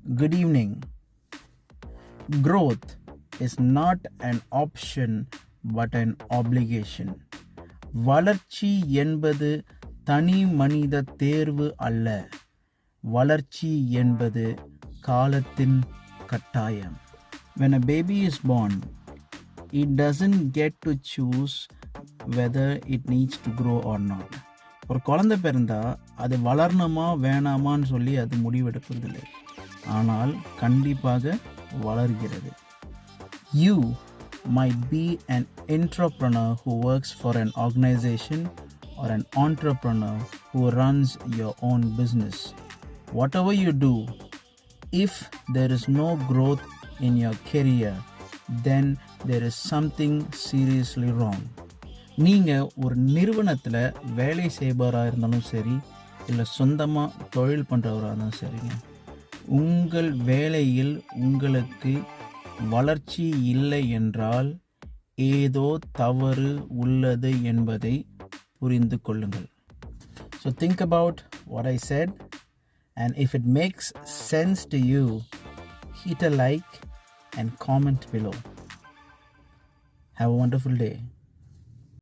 Good evening. Growth is not an option but an obligation. வளர்ச்சி என்பது தனி மனித தேர்வு அல்ல. வளர்ச்சி என்பது காலத்தின் கட்டாயம். When a baby is born, it doesn't get to choose whether it needs to grow or not. ஒரு குழந்தை பிறந்தா அது வளரணுமா வேணாமான்னு சொல்லி அது முடிவெடுப்பதில்லை, ஆனால் கண்டிப்பாக வளர்கிறது. You might be an entrepreneur who works for an organization or an entrepreneur who runs your own business. Whatever you do, if there is no growth in your career, then there is something seriously wrong. நீங்கள் ஒரு நிறுவனத்தில் வேலை செய்பவராக இருந்தாலும் சரி, இல்லை சொந்தமாக தொழில் பண்ணுறவராக இருந்தாலும் சரிங்க, உங்கள் வேலையில் உங்களுக்கு வளர்ச்சி இல்லை என்றால் ஏதோ தவறு உள்ளது என்பதை புரிந்து கொள்ளுங்கள். So think about what I said, and if it makes sense to you, hit a like and comment below. Have a wonderful day.